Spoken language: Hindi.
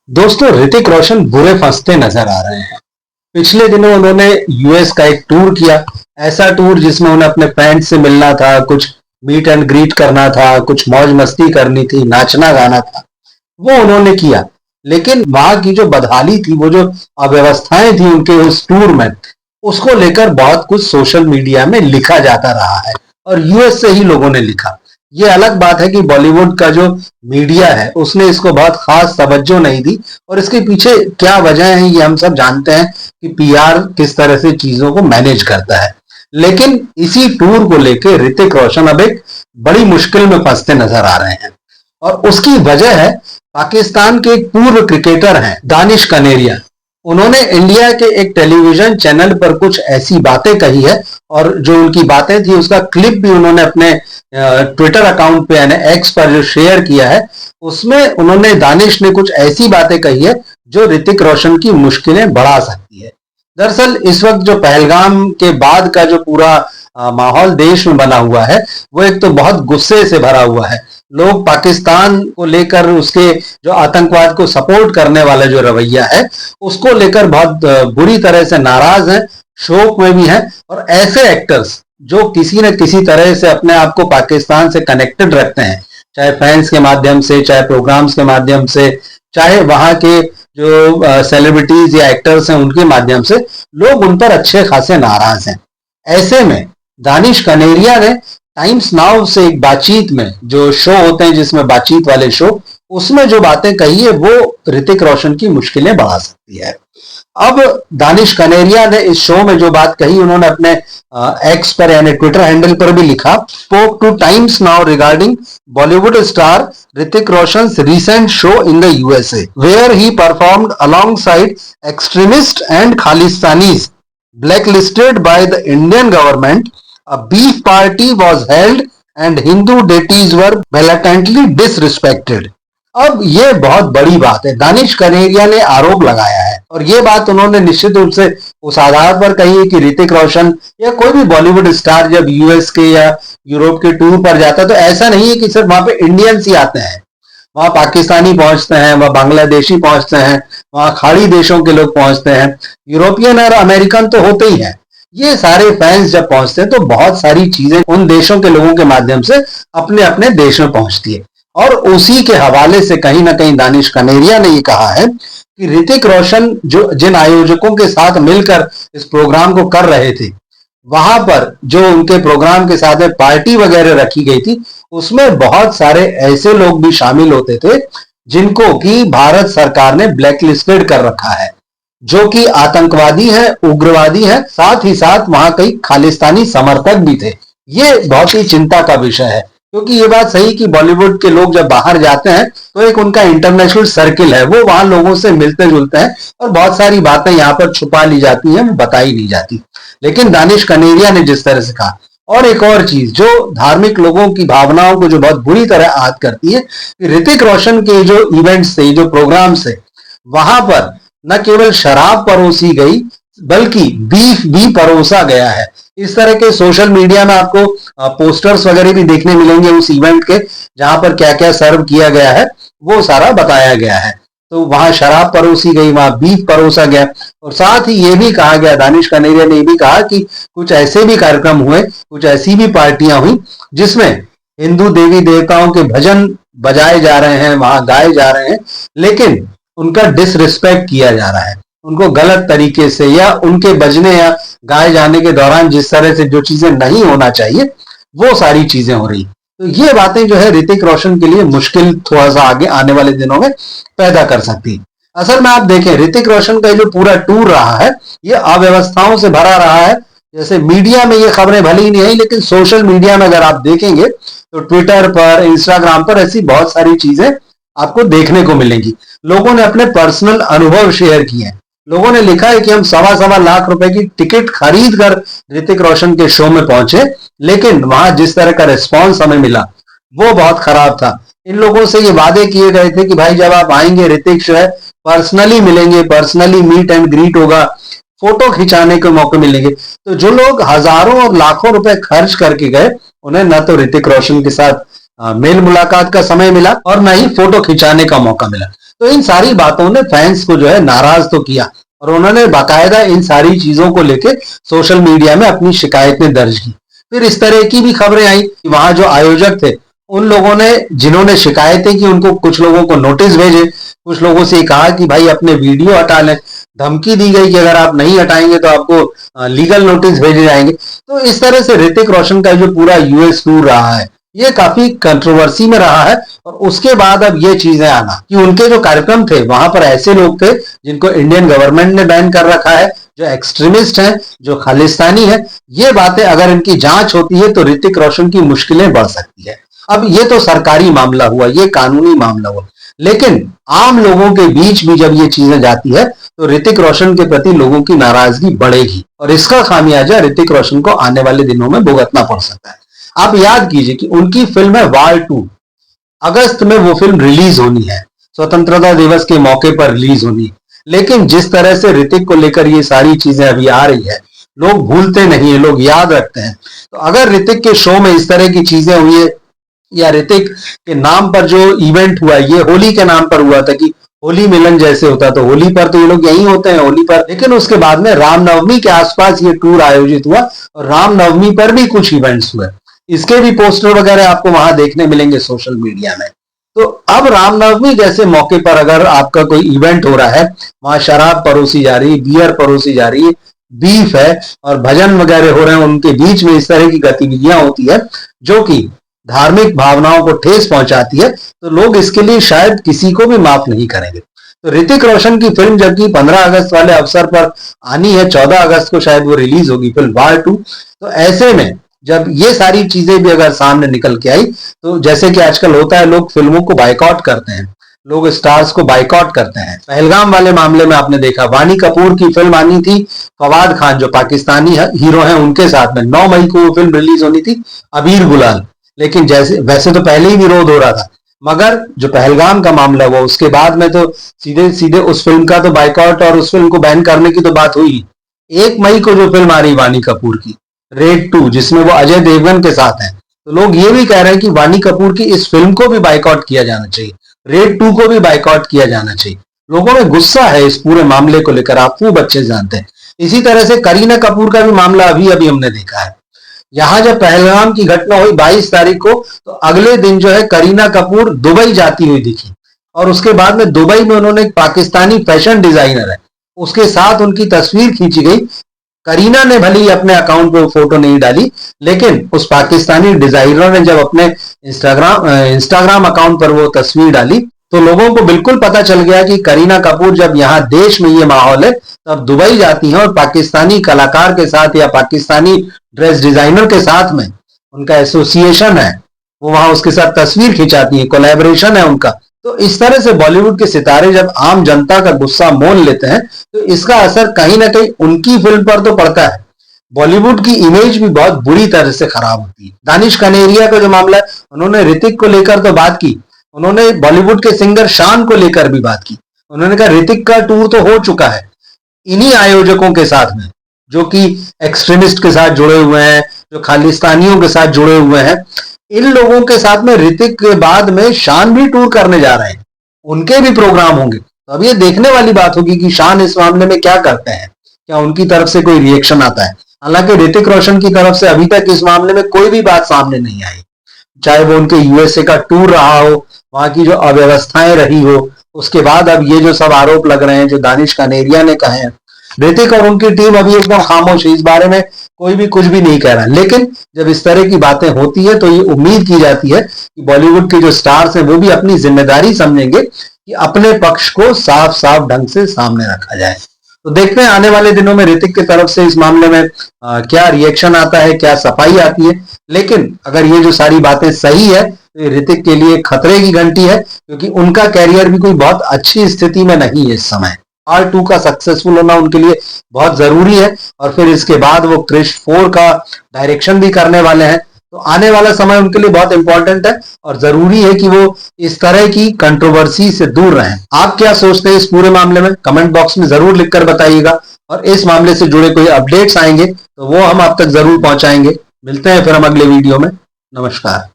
दोस्तों, ऋतिक रोशन बुरे फंसते नजर आ रहे हैं। पिछले दिनों उन्होंने यूएस का एक टूर किया। ऐसा टूर जिसमें उन्हें अपने फ्रेंड से मिलना था, कुछ मीट एंड ग्रीट करना था, कुछ मौज मस्ती करनी थी, नाचना गाना था। वो उन्होंने किया। लेकिन वहां की जो बदहाली थी, वो जो अव्यवस्थाएं थी उनके उस टूर में, उसको लेकर बहुत कुछ सोशल मीडिया में लिखा जाता रहा है और यूएस से ही लोगों ने लिखा। ये अलग बात है कि बॉलीवुड का जो मीडिया है उसने इसको बहुत खास तवज्जो नहीं दी, और इसके पीछे क्या वजह है ये हम सब जानते हैं कि पीआर किस तरह से चीजों को मैनेज करता है। लेकिन इसी टूर को लेकर ऋतिक रोशन अब एक बड़ी मुश्किल में फंसते नजर आ रहे हैं, और उसकी वजह है पाकिस्तान के एक पूर्व क्रिकेटर हैं दानिश कनेरिया। उन्होंने इंडिया के एक टेलीविजन चैनल पर कुछ ऐसी बातें कही है, और जो उनकी बातें थी उसका क्लिप भी उन्होंने अपने ट्विटर अकाउंट पे यानी एक्स पर जो शेयर किया है, उसमें उन्होंने दानिश ने कुछ ऐसी बातें कही है जो ऋतिक रोशन की मुश्किलें बढ़ा सकती है। दरअसल इस वक्त जो पहलगाम के बाद का जो पूरा माहौल देश में बना हुआ है, वो एक तो बहुत गुस्से से भरा हुआ है। लोग पाकिस्तान को लेकर उसके जो आतंकवाद को सपोर्ट करने वाला जो रवैया है उसको लेकर बहुत बुरी तरह से नाराज हैं, शोक में भी हैं। और ऐसे एक्टर्स जो किसी न किसी तरह से अपने आप को पाकिस्तान से कनेक्टेड रखते हैं, चाहे फैंस के माध्यम से, चाहे प्रोग्राम्स के माध्यम से, चाहे वहां के जो सेलिब्रिटीज या एक्टर्स हैं उनके माध्यम से, लोग उन पर अच्छे खासे नाराज हैं। ऐसे में दानिश कनेरिया ने टाइम्स नाउ से एक बातचीत में, जो शो होते हैं जिसमें बातचीत वाले शो, उसमें जो बातें कही है वो ऋतिक रोशन की मुश्किलें बढ़ा सकती है। अब दानिश कनेरिया ने इस शो में जो बात कही, उन्होंने अपने एक्स पर यानी ट्विटर हैंडल पर भी लिखा, spoke to Times Now regarding Bollywood star Hrithik Roshan recent show in the USA where he performed alongside extremist and Khalistanis blacklisted by the Indian government. A beef party was held and Hindu deities were blatantly disrespected. अब ये बहुत बड़ी बात है। दानिश कनेरिया ने आरोप लगाया है, और ये बात उन्होंने निश्चित रूप से उस आधार पर कही है कि ऋतिक रोशन या कोई भी बॉलीवुड स्टार जब यूएस के या यूरोप के टूर पर जाता है तो ऐसा नहीं है कि सिर्फ वहां पे इंडियंस ही आते हैं। वहां पाकिस्तानी पहुंचते हैं, वहां बांग्लादेशी पहुंचते हैं, वहां खाड़ी देशों के लोग पहुंचते हैं, यूरोपियन और अमेरिकन तो होते ही हैं। ये सारे फैंस जब पहुंचते हैं तो बहुत सारी चीजें उन देशों के लोगों के माध्यम से अपने अपने देश में पहुंचती है। और उसी के हवाले से कहीं ना कहीं दानिश कनेरिया ने ये कहा है कि ऋतिक रोशन जो जिन आयोजकों के साथ मिलकर इस प्रोग्राम को कर रहे थे, वहां पर जो उनके प्रोग्राम के साथ पार्टी वगैरह रखी गई थी, उसमें बहुत सारे ऐसे लोग भी शामिल होते थे जिनको कि भारत सरकार ने ब्लैकलिस्टेड कर रखा है, जो कि आतंकवादी है, उग्रवादी है, साथ ही साथ वहां कई खालिस्तानी समर्थक भी थे। ये बहुत ही चिंता का विषय है, क्योंकि ये बात सही कि बॉलीवुड के लोग जब बाहर जाते हैं तो एक उनका इंटरनेशनल सर्किल है, वो वहां लोगों से मिलते जुलते हैं, और बहुत सारी बातें यहाँ पर छुपा ली जाती हैं, बताई नहीं जाती। लेकिन दानिश कनेरिया ने जिस तरह से कहा, और एक और चीज जो धार्मिक लोगों की भावनाओं को जो बहुत बुरी तरह आहत करती है, कि ऋतिक रोशन के जो इवेंट्स थे, जो प्रोग्राम्स थे, वहां पर न केवल शराब परोसी गई बल्कि बीफ भी परोसा गया है। इस तरह के सोशल मीडिया में आपको पोस्टर्स वगैरह भी देखने मिलेंगे उस इवेंट के, जहां पर क्या क्या सर्व किया गया है वो सारा बताया गया है। तो वहां शराब परोसी गई, वहां बीफ परोसा गया, और साथ ही ये भी कहा गया, दानिश कनेरिया ने भी कहा कि कुछ ऐसे भी कार्यक्रम हुए, कुछ ऐसी भी पार्टियां हुई जिसमें हिंदू देवी देवताओं के भजन बजाए जा रहे हैं, वहां गाए जा रहे हैं, लेकिन उनका डिसरिस्पेक्ट किया जा रहा है, उनको गलत तरीके से, या उनके बजने या गाए जाने के दौरान जिस तरह से जो चीजें नहीं होना चाहिए वो सारी चीजें हो रही। तो ये बातें जो है ऋतिक रोशन के लिए मुश्किल थोड़ा सा आगे आने वाले दिनों में पैदा कर सकती। असल में आप देखें, ऋतिक रोशन का जो पूरा टूर रहा है ये अव्यवस्थाओं से भरा रहा है। जैसे मीडिया में ये खबरें भले ही नहीं आई, लेकिन सोशल मीडिया में अगर आप देखेंगे तो ट्विटर पर, इंस्टाग्राम पर ऐसी बहुत सारी चीजें आपको देखने को मिलेंगी। लोगों ने अपने पर्सनल अनुभव शेयर किए हैं। लोगों ने लिखा है कि हम सवा लाख रुपए की टिकट खरीद कर ऋतिक रोशन के शो में पहुंचे, लेकिन वहां जिस तरह का रिस्पॉन्स हमें मिला वो बहुत खराब था। इन लोगों से ये वादे किए गए थे कि भाई जब आप आएंगे ऋतिक जो है पर्सनली मिलेंगे, पर्सनली मीट एंड ग्रीट होगा, फोटो खिंचाने के मौके मिलेंगे। तो जो लोग हजारों और लाखों रुपए खर्च करके गए, उन्हें न तो ऋतिक रोशन के साथ मेल मुलाकात का समय मिला और न ही फोटो खिंचाने का मौका मिला। तो इन सारी बातों ने फैंस को जो है नाराज तो किया और उन्होंने बाकायदा इन सारी चीजों को लेकर सोशल मीडिया में अपनी शिकायतें दर्ज की। फिर इस तरह की भी खबरें आई कि वहां जो आयोजक थे उन लोगों ने, जिन्होंने शिकायतें की, उनको कुछ लोगों को नोटिस भेजे, कुछ लोगों से कहा कि भाई अपने वीडियो हटा लें, धमकी दी गई कि अगर आप नहीं हटाएंगे तो आपको लीगल नोटिस भेजे जाएंगे। तो इस तरह से ऋतिक रोशन का जो पूरा यूएस टूर रहा है ये काफी कंट्रोवर्सी में रहा है। और उसके बाद अब ये चीजें आना कि उनके जो कार्यक्रम थे वहां पर ऐसे लोग थे जिनको इंडियन गवर्नमेंट ने बैन कर रखा है, जो एक्सट्रीमिस्ट हैं, जो खालिस्तानी है, ये बातें अगर इनकी जांच होती है तो ऋतिक रोशन की मुश्किलें बढ़ सकती है। अब ये तो सरकारी मामला हुआ, ये कानूनी मामला हुआ, लेकिन आम लोगों के बीच भी जब ये चीजें जाती है तो ऋतिक रोशन के प्रति लोगों की नाराजगी बढ़ेगी और इसका खामियाजा ऋतिक रोशन को आने वाले दिनों में भुगतना पड़ सकता है। आप याद कीजिए कि उनकी फिल्म है वार 2, अगस्त में वो फिल्म रिलीज होनी है, स्वतंत्रता दिवस के मौके पर रिलीज होनी है। लेकिन जिस तरह से ऋतिक को लेकर ये सारी चीजें अभी आ रही है, लोग भूलते नहीं है, लोग याद रखते हैं। तो अगर ऋतिक के शो में इस तरह की चीजें हुई है या ऋतिक के नाम पर जो इवेंट हुआ, ये होली के नाम पर हुआ था कि होली मिलन जैसे होता, तो होली पर तो ये लोग यही होते हैं होली पर, लेकिन उसके बाद में रामनवमी के आसपास ये टूर आयोजित हुआ और रामनवमी पर भी कुछ इवेंट्स हुए, इसके भी पोस्टर वगैरह आपको वहां देखने मिलेंगे सोशल मीडिया में। तो अब रामनवमी जैसे मौके पर अगर आपका कोई इवेंट हो रहा है, वहां शराब परोसी जा रही है, बियर परोसी जा रही है, बीफ है और भजन वगैरह हो रहे हैं, उनके बीच में इस तरह की गतिविधियां होती है जो कि धार्मिक भावनाओं को ठेस पहुंचाती है, तो लोग इसके लिए शायद किसी को भी माफ नहीं करेंगे। तो ऋतिक रोशन की फिल्म जबकि 15 अगस्त वाले अवसर पर आनी है, 14 अगस्त को शायद वो रिलीज होगी फिल्म वार 2, तो ऐसे में जब ये सारी चीजें भी अगर सामने निकल के आई, तो जैसे कि आजकल होता है, लोग फिल्मों को बाइकआउट करते हैं, लोग स्टार्स को बाइकआउट करते हैं। पहलगाम वाले मामले में आपने देखा, वानी कपूर की फिल्म आनी थी, फवाद खान जो पाकिस्तानी हीरो हैं उनके साथ में 9 मई को वो फिल्म रिलीज होनी थी, अबीर गुलाल। लेकिन जैसे वैसे तो पहले ही विरोध हो रहा था, मगर जो पहलगाम का मामला हुआ उसके बाद में तो सीधे सीधे उस फिल्म का तो बाइकआउट और उस फिल्म को बैन करने की तो बात हुई। 1 मई को जो फिल्म आ रही वानी कपूर की रेड 2, जिसमें वो अजय देवगन के साथ हैं, तो लोग ये भी कह रहे हैं कि वानी कपूर की इस फिल्म को भी बाइकआउट किया जाना चाहिए, रेड 2 को भी बाइकआउट किया जाना चाहिए। लोगों में गुस्सा है इस पूरे मामले को लेकर, आप खूब अच्छे जानते हैं। इसी तरह से करीना कपूर का भी मामला अभी अभी हमने देखा है। यहां जब पहलगाम की घटना हुई 22 तारीख को, तो अगले दिन जो है करीना कपूर दुबई जाती हुई दिखी और उसके बाद में दुबई में उन्होंने एक पाकिस्तानी फैशन डिजाइनर है उसके साथ उनकी तस्वीर खींची गई। करीना ने भले ही अपने अकाउंट पे फोटो नहीं डाली, लेकिन उस पाकिस्तानी डिजाइनर ने जब अपने इंस्टाग्राम अकाउंट पर वो तस्वीर डाली तो लोगों को बिल्कुल पता चल गया कि करीना कपूर जब यहाँ देश में ये माहौल है तब दुबई जाती हैं और पाकिस्तानी कलाकार के साथ या पाकिस्तानी ड्रेस डिजाइनर के साथ में उनका एसोसिएशन है, वो वहां उसके साथ तस्वीर खिंचाती है, कोलैबोरेशन है उनका। तो इस तरह से बॉलीवुड के सितारे जब आम जनता का गुस्सा मोल लेते हैं तो इसका असर कहीं ना कहीं उनकी फिल्म पर तो पड़ता है। बॉलीवुड की इमेज भी बहुत बुरी तरह से खराब होती है। दानिश कनेरिया का जो मामला है, उन्होंने ऋतिक को लेकर तो बात की, उन्होंने बॉलीवुड के सिंगर शान को लेकर भी बात की। उन्होंने कहा ऋतिक का टूर तो हो चुका है इन्हीं आयोजकों के साथ में जो कि एक्सट्रीमिस्ट के साथ जुड़े हुए हैं, जो खालिस्तानियों के साथ जुड़े हुए हैं, इन लोगों के साथ में ऋतिक के बाद में शान भी टूर करने जा रहे हैं, उनके भी प्रोग्राम होंगे। तो अब ये देखने वाली बात होगी कि शान इस मामले में क्या करते हैं, क्या उनकी तरफ से कोई रिएक्शन आता है। हालांकि ऋतिक रोशन की तरफ से अभी तक इस मामले में कोई भी बात सामने नहीं आई, चाहे वो उनके यूएसए का टूर रहा हो, वहां की जो अव्यवस्थाएं रही हो, उसके बाद अब ये जो सब आरोप लग रहे हैं जो दानिश कनेरिया ने कहे हैं, ऋतिक और उनकी टीम अभी एकदम खामोश है, इस बारे में कोई भी कुछ भी नहीं कह रहा है। लेकिन जब इस तरह की बातें होती है तो ये उम्मीद की जाती है कि बॉलीवुड के जो स्टार्स हैं वो भी अपनी जिम्मेदारी समझेंगे कि अपने पक्ष को साफ साफ ढंग से सामने रखा जाए। तो देखते हैं आने वाले दिनों में ऋतिक की तरफ से इस मामले में क्या रिएक्शन आता है, क्या सफाई आती है। लेकिन अगर ये जो सारी बातें सही है तो ये ऋतिक के लिए खतरे की घंटी है, क्योंकि उनका कैरियर भी कोई बहुत अच्छी स्थिति में नहीं है इस समय। पार्ट 2 का सक्सेसफुल होना उनके लिए बहुत जरूरी है और फिर इसके बाद वो क्रिश 4 का डायरेक्शन भी करने वाले हैं। तो आने वाला समय उनके लिए बहुत इंपॉर्टेंट है और जरूरी है कि वो इस तरह की कंट्रोवर्सी से दूर रहें। आप क्या सोचते हैं इस पूरे मामले में, कमेंट बॉक्स में जरूर लिखकर बताइएगा। और इस मामले से जुड़े कोई अपडेट्स आएंगे तो वो हम आप तक जरूर पहुंचाएंगे। मिलते हैं फिर हम अगले वीडियो में। नमस्कार।